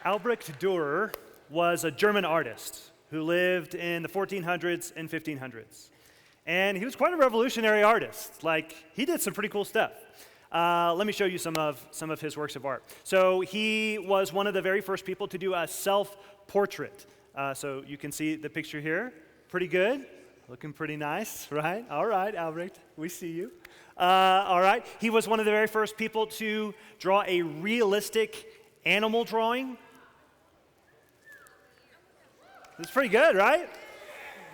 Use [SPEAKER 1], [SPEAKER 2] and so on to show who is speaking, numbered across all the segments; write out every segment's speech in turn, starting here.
[SPEAKER 1] Albrecht Dürer was a German artist who lived in the 1400s and 1500s. And he was quite a revolutionary artist. Like, he did some pretty cool stuff. Let me show you some of his works of art. So he was one of the very first people to do a self-portrait. So you can see the picture here. Pretty good. Looking pretty nice, right? All right, Albrecht, we see you. All right. He was one of the very first people to draw a realistic animal drawing. It's pretty good, right?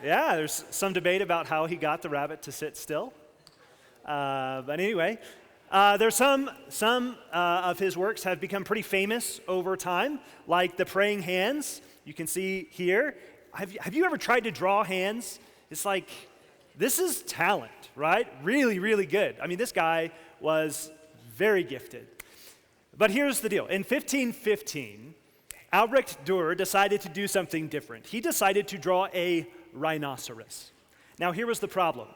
[SPEAKER 1] Yeah, there's some debate about how he got the rabbit to sit still. But anyway, there's some of his works have become pretty famous over time, like the praying hands. You can see here. Have you ever tried to draw hands? It's like, this is talent, right? Really, really good. I mean, this guy was very gifted. But here's the deal. In 1515, Albrecht Dürer decided to do something different. He decided to draw a rhinoceros. Now, here was the problem.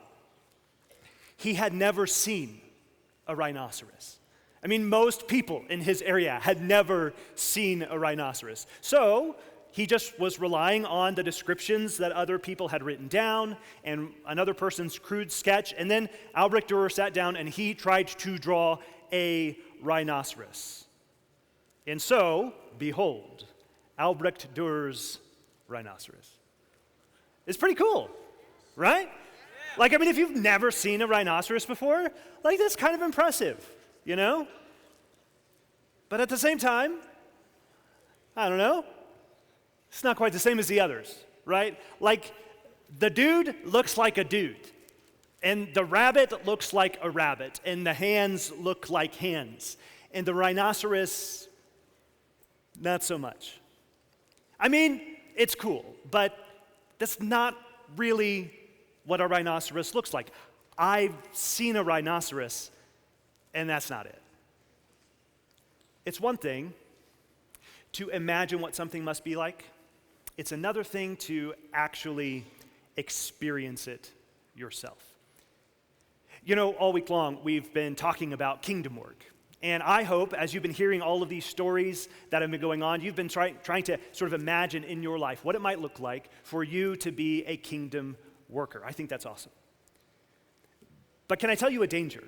[SPEAKER 1] He had never seen a rhinoceros. I mean, most people in his area had never seen a rhinoceros. So he just was relying on the descriptions that other people had written down and another person's crude sketch. And then Albrecht Dürer sat down and he tried to draw a rhinoceros. And so, behold, Albrecht Dürer's rhinoceros. It's pretty cool, right? Like, I mean, if you've never seen a rhinoceros before, like, that's kind of impressive, you know? But at the same time, I don't know, it's not quite the same as the others, right? Like, the dude looks like a dude, and the rabbit looks like a rabbit, and the hands look like hands, and the rhinoceros, not so much. I mean, it's cool, but that's not really what a rhinoceros looks like. I've seen a rhinoceros, and that's not it. It's one thing to imagine what something must be like. It's another thing to actually experience it yourself. You know, all week long, we've been talking about kingdom work. And I hope, as you've been hearing all of these stories that have been going on, you've been trying to sort of imagine in your life what it might look like for you to be a kingdom worker. I think that's awesome. But can I tell you a danger?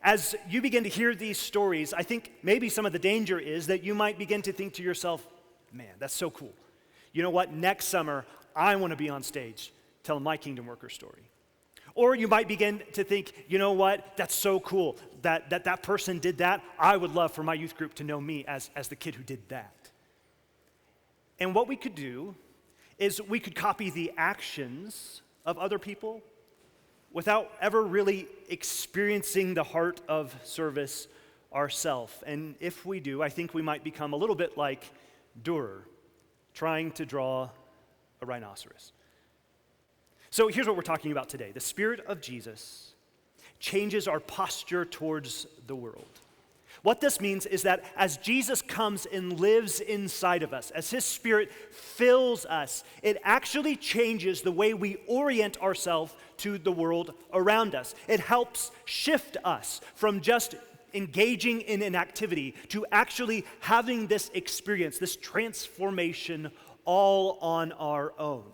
[SPEAKER 1] As you begin to hear these stories, I think maybe some of the danger is that you might begin to think to yourself, man, that's so cool. You know what? Next summer, I want to be on stage telling my kingdom worker story. Or you might begin to think, you know what, that's so cool that person did that. I would love for my youth group to know me as the kid who did that. And what we could do is we could copy the actions of other people without ever really experiencing the heart of service ourselves. And if we do, I think we might become a little bit like Dürer, trying to draw a rhinoceros. So here's what we're talking about today. The Spirit of Jesus changes our posture towards the world. What this means is that as Jesus comes and lives inside of us, as his Spirit fills us, it actually changes the way we orient ourselves to the world around us. It helps shift us from just engaging in an activity to actually having this experience, this transformation all on our own.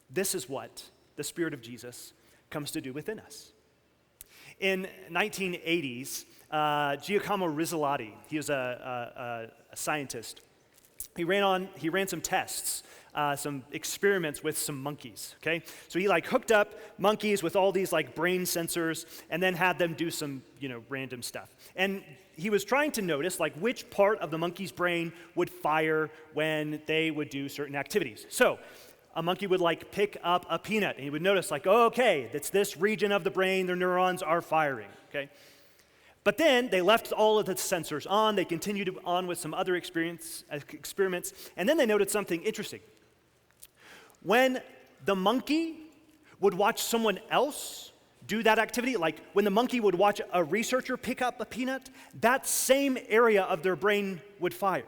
[SPEAKER 1] This is what the Spirit of Jesus comes to do within us. In 1980s, Giacomo Rizzolatti, he was a scientist. He ran some tests, some experiments with some monkeys, okay? So he hooked up monkeys with all these brain sensors and then had them do some, random stuff. And he was trying to notice which part of the monkey's brain would fire when they would do certain activities. So a monkey would pick up a peanut and he would notice okay, it's this region of the brain, their neurons are firing, okay? But then they left all of the sensors on, they continued on with some other experiments, and then they noted something interesting. When the monkey would watch someone else do that activity, like when the monkey would watch a researcher pick up a peanut, that same area of their brain would fire.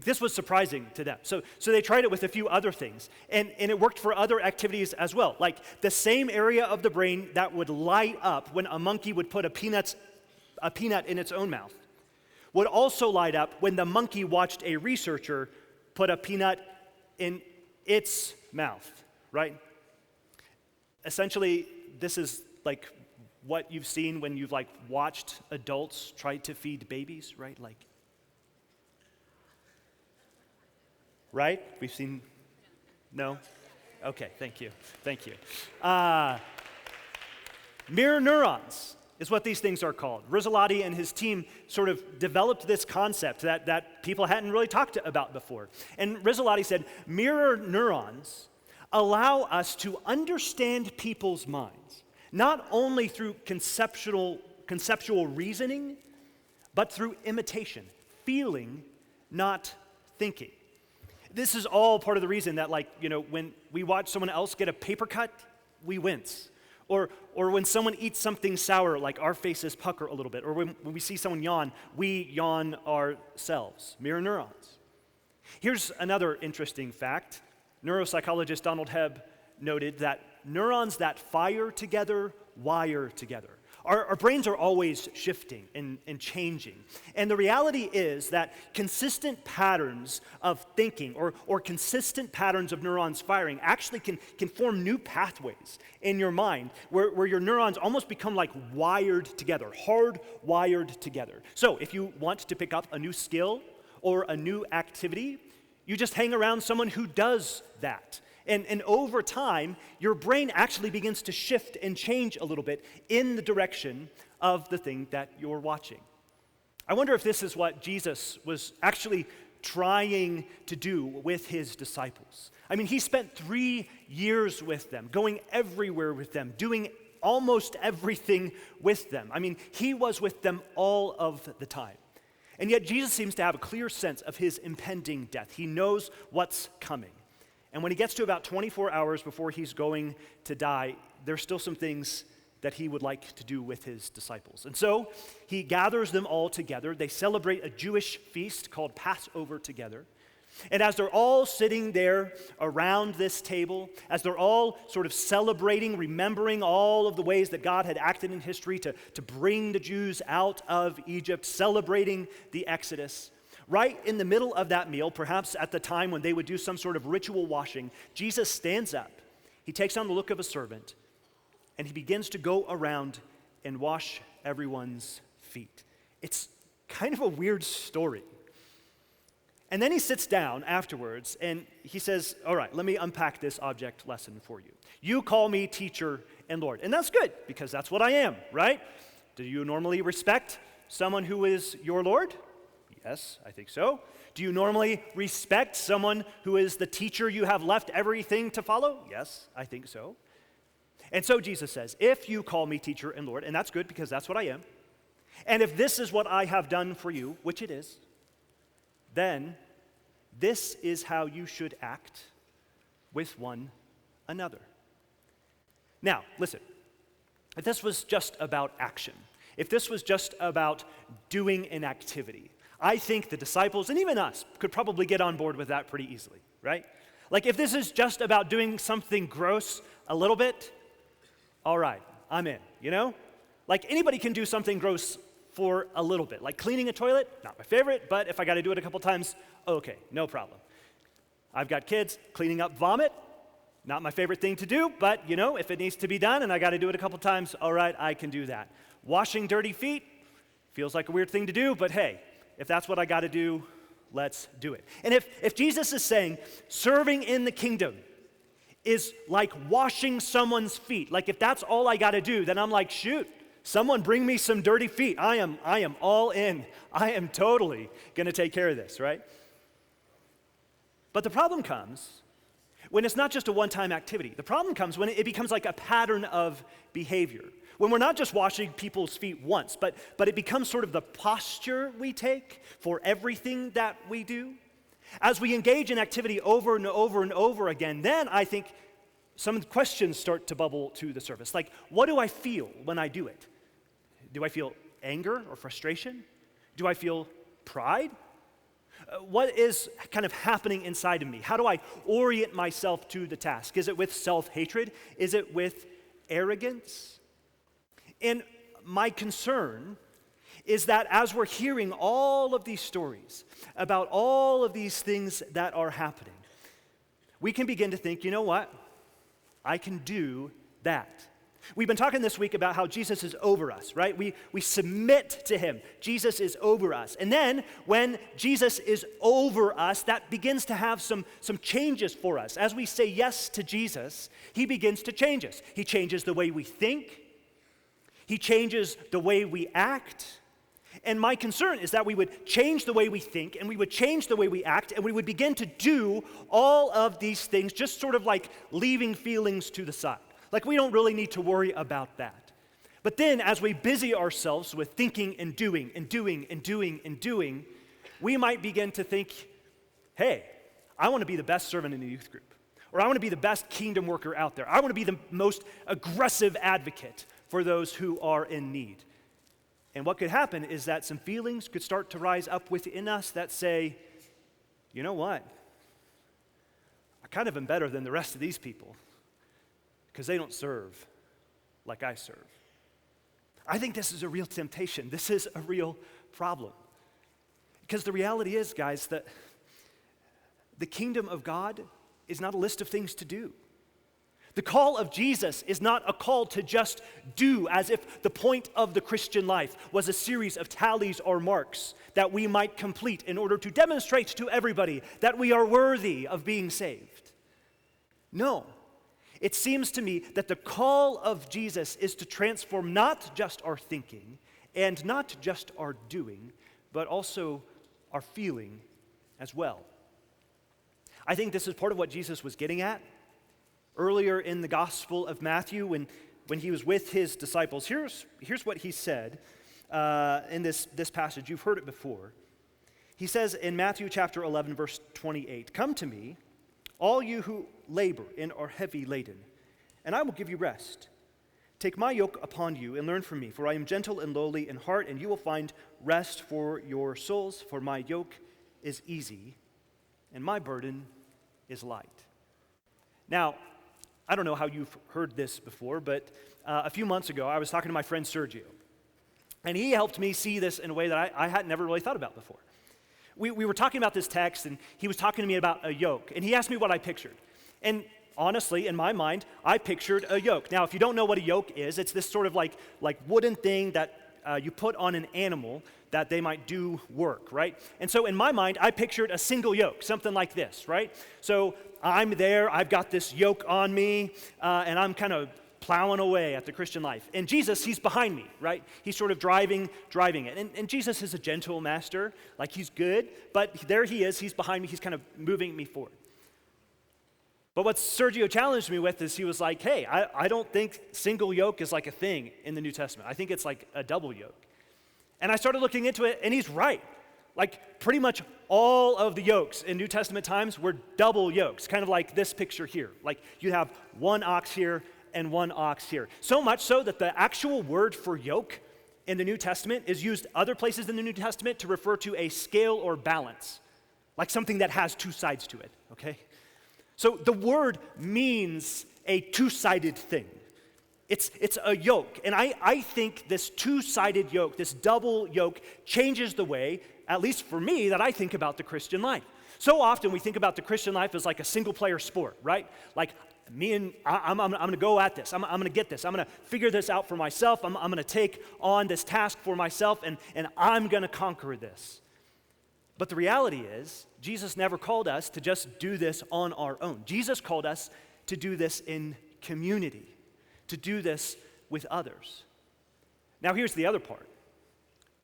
[SPEAKER 1] This was surprising to them. So they tried it with a few other things, and it worked for other activities as well. The same area of the brain that would light up when a monkey would put a peanut in its own mouth would also light up when the monkey watched a researcher put a peanut in its mouth, right? Essentially, this is like what you've seen when you've like watched adults try to feed babies, right? Like, right? We've seen, no? Okay, thank you. Mirror neurons is what these things are called. Rizzolatti and his team sort of developed this concept that people hadn't really talked about before. And Rizzolatti said, mirror neurons allow us to understand people's minds, not only through conceptual reasoning, but through imitation, feeling, not thinking. This is all part of the reason that, like, you know, when we watch someone else get a paper cut, we wince. Or when someone eats something sour, like our faces pucker a little bit. Or when we see someone yawn, we yawn ourselves. Mirror neurons. Here's another interesting fact. Neuropsychologist Donald Hebb noted that neurons that fire together wire together. Our brains are always shifting and changing. And the reality is that consistent patterns of thinking or consistent patterns of neurons firing actually can form new pathways in your mind where your neurons almost become like wired together, hardwired together. So if you want to pick up a new skill or a new activity, you just hang around someone who does that. And over time, your brain actually begins to shift and change a little bit in the direction of the thing that you're watching. I wonder if this is what Jesus was actually trying to do with his disciples. I mean, he spent 3 years with them, going everywhere with them, doing almost everything with them. I mean, he was with them all of the time. And yet Jesus seems to have a clear sense of his impending death. He knows what's coming. And when he gets to about 24 hours before he's going to die, there's still some things that he would like to do with his disciples. And so he gathers them all together. They celebrate a Jewish feast called Passover together. And as they're all sitting there around this table, as they're all sort of celebrating, remembering all of the ways that God had acted in history to bring the Jews out of Egypt, celebrating the Exodus, right in the middle of that meal, perhaps at the time when they would do some sort of ritual washing, Jesus stands up. He takes on the look of a servant, and he begins to go around and wash everyone's feet. It's kind of a weird story. And then he sits down afterwards, and he says, all right, let me unpack this object lesson for you. You call me teacher and Lord. And that's good, because that's what I am, right? Do you normally respect someone who is your Lord? Yes, I think so. Do you normally respect someone who is the teacher you have left everything to follow? Yes, I think so. And so Jesus says, if you call me teacher and Lord, and that's good because that's what I am, and if this is what I have done for you, which it is, then this is how you should act with one another. Now, listen, if this was just about action, if this was just about doing an activity, I think the disciples, and even us, could probably get on board with that pretty easily, right? Like, if this is just about doing something gross a little bit, all right, I'm in, you know? Like, anybody can do something gross for a little bit. Like cleaning a toilet, not my favorite, but if I got to do it a couple times, okay, no problem. I've got kids, cleaning up vomit, not my favorite thing to do, but, you know, if it needs to be done and I got to do it a couple times, all right, I can do that. Washing dirty feet feels like a weird thing to do, but hey, if that's what I got to do, let's do it. And if Jesus is saying serving in the kingdom is like washing someone's feet, like if that's all I got to do, then I'm like, shoot, someone bring me some dirty feet. I am all in. I am totally going to take care of this, right? But the problem comes when it's not just a one-time activity. The problem comes when it becomes like a pattern of behavior. When we're not just washing people's feet once, but it becomes sort of the posture we take for everything that we do. As we engage in activity over and over and over again, then I think some questions start to bubble to the surface. Like, what do I feel when I do it? Do I feel anger or frustration? Do I feel pride? What is kind of happening inside of me? How do I orient myself to the task? Is it with self-hatred? Is it with arrogance? And my concern is that as we're hearing all of these stories about all of these things that are happening, we can begin to think, you know what? I can do that. We've been talking this week about how Jesus is over us, right? We submit to him. Jesus is over us. And then when Jesus is over us, that begins to have some changes for us. As we say yes to Jesus, he begins to change us. He changes the way we think. He changes the way we act. And my concern is that we would change the way we think, and we would change the way we act, and we would begin to do all of these things, just sort of like leaving feelings to the side. Like we don't really need to worry about that. But then as we busy ourselves with thinking and doing and doing and doing and doing, we might begin to think, hey, I want to be the best servant in the youth group. Or I want to be the best kingdom worker out there. I want to be the most aggressive advocate for those who are in need. And what could happen is that some feelings could start to rise up within us that say, you know what? I kind of am better than the rest of these people because they don't serve like I serve. I think this is a real temptation. This is a real problem. Because the reality is, guys, that the kingdom of God is not a list of things to do. The call of Jesus is not a call to just do, as if the point of the Christian life was a series of tallies or marks that we might complete in order to demonstrate to everybody that we are worthy of being saved. No. It seems to me that the call of Jesus is to transform not just our thinking and not just our doing, but also our feeling as well. I think this is part of what Jesus was getting at earlier in the Gospel of Matthew when he was with his disciples. Here's what he said in this passage. You've heard it before. He says in Matthew chapter 11, verse 28, "Come to me, all you who labor and are heavy laden, and I will give you rest. Take my yoke upon you and learn from me, for I am gentle and lowly in heart, and you will find rest for your souls. For my yoke is easy, and my burden is light." Now, I don't know how you've heard this before, but a few months ago, I was talking to my friend Sergio, and he helped me see this in a way that I had never really thought about before. We were talking about this text, and he was talking to me about a yoke, and he asked me what I pictured. And honestly, in my mind, I pictured a yoke. Now, if you don't know what a yoke is, it's this sort of like wooden thing that you put on an animal that they might do work, right? And so in my mind, I pictured a single yoke, something like this, right? So I'm there, I've got this yoke on me, and I'm kind of plowing away at the Christian life. And Jesus, he's behind me, right? He's sort of driving it. And Jesus is a gentle master, like he's good, but there he is, he's behind me, he's kind of moving me forward. But what Sergio challenged me with is he was like, hey, I don't think single yoke is like a thing in the New Testament. I think it's like a double yoke. And I started looking into it, and he's right. Like pretty much all of the yokes in New Testament times were double yokes, kind of like this picture here. Like you have one ox here and one ox here. So much so that the actual word for yoke in the New Testament is used other places in the New Testament to refer to a scale or balance, like something that has two sides to it, okay? So the word means a two-sided thing. It's a yoke. And I think this two-sided yoke, this double yoke, changes the way, at least for me, that I think about the Christian life. So often we think about the Christian life as like a single-player sport, right? Like I'm going to go at this. I'm going to get this. I'm going to figure this out for myself. I'm going to take on this task for myself, and I'm going to conquer this. But the reality is, Jesus never called us to just do this on our own. Jesus called us to do this in community, to do this with others. Now here's the other part.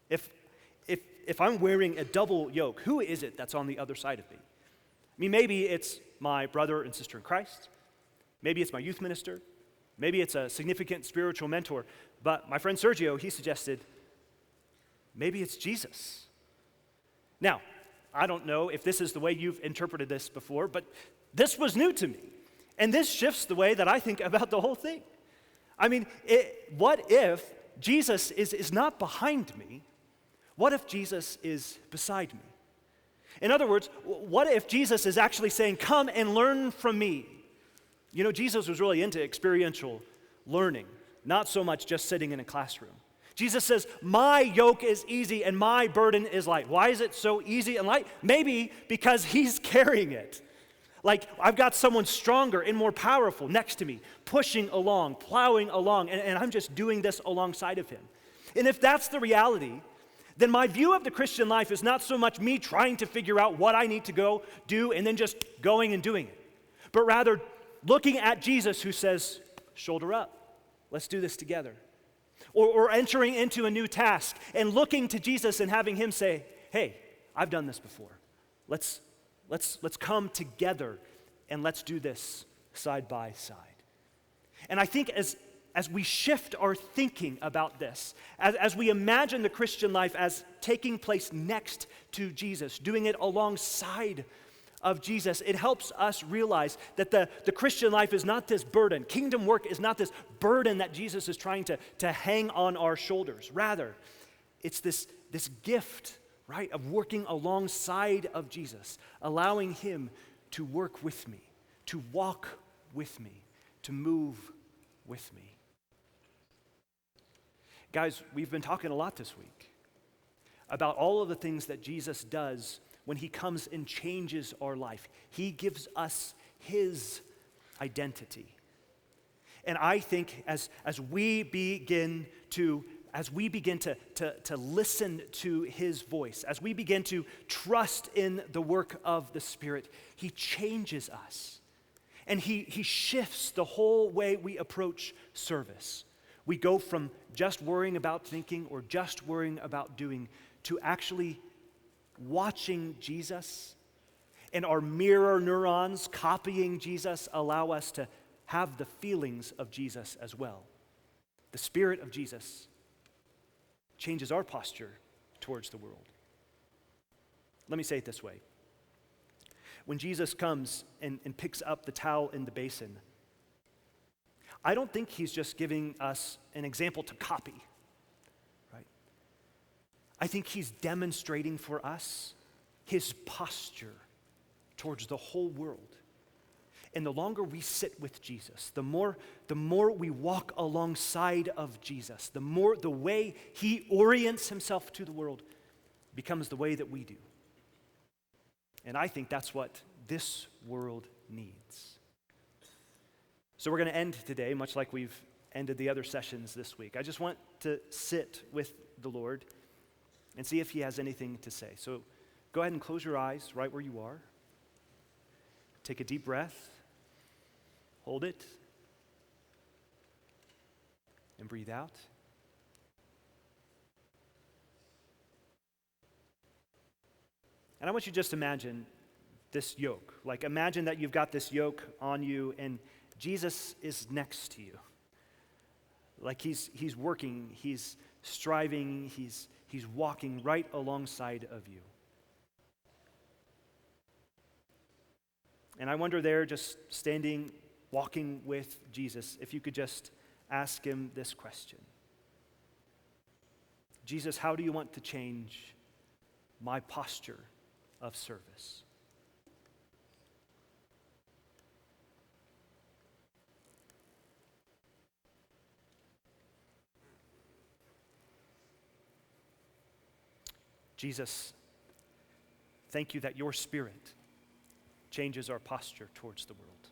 [SPEAKER 1] If I'm wearing a double yoke, who is it that's on the other side of me? I mean, maybe it's my brother and sister in Christ. Maybe it's my youth minister. Maybe it's a significant spiritual mentor. But my friend Sergio, he suggested, maybe it's Jesus. Now, I don't know if this is the way you've interpreted this before, but this was new to me. And this shifts the way that I think about the whole thing. I mean, what if Jesus is not behind me? What if Jesus is beside me? In other words, what if Jesus is actually saying, come and learn from me? You know, Jesus was really into experiential learning, not so much just sitting in a classroom. Jesus says, my yoke is easy and my burden is light. Why is it so easy and light? Maybe because he's carrying it. Like, I've got someone stronger and more powerful next to me, pushing along, plowing along, and I'm just doing this alongside of him. And if that's the reality, then my view of the Christian life is not so much me trying to figure out what I need to go do and then just going and doing it, but rather looking at Jesus who says, shoulder up, let's do this together. Or entering into a new task and looking to Jesus and having him say, hey, I've done this before. Let's come together and let's do this side by side. And I think as we shift our thinking about this, as we imagine the Christian life as taking place next to Jesus, doing it alongside of Jesus, it helps us realize that the Christian life is not this burden. Kingdom work is not this burden that Jesus is trying to hang on our shoulders. Rather, it's this gift, right, of working alongside of Jesus, allowing him to work with me, to walk with me, to move with me. Guys, we've been talking a lot this week about all of the things that Jesus does when he comes and changes our life. He gives us his identity. And I think as we begin to listen to his voice, as we begin to trust in the work of the Spirit, he changes us. And he shifts the whole way we approach service. We go from just worrying about thinking or just worrying about doing to actually watching Jesus, and our mirror neurons copying Jesus allow us to have the feelings of Jesus as well. The Spirit of Jesus changes our posture towards the world. Let me say it this way. When Jesus comes and picks up the towel in the basin, I don't think he's just giving us an example to copy. I think he's demonstrating for us his posture towards the whole world. And the longer we sit with Jesus, the more we walk alongside of Jesus, the way he orients himself to the world becomes the way that we do. And I think that's what this world needs. So we're going to end today, much like we've ended the other sessions this week. I just want to sit with the Lord and see if he has anything to say. So go ahead and close your eyes right where you are. Take a deep breath. Hold it. And breathe out. And I want you to just imagine this yoke. Like, imagine that you've got this yoke on you and Jesus is next to you. Like he's working, he's striving, he's walking right alongside of you. And I wonder there, just standing, walking with Jesus, if you could just ask him this question. Jesus, how do you want to change my posture of service? Jesus, thank you that your Spirit changes our posture towards the world.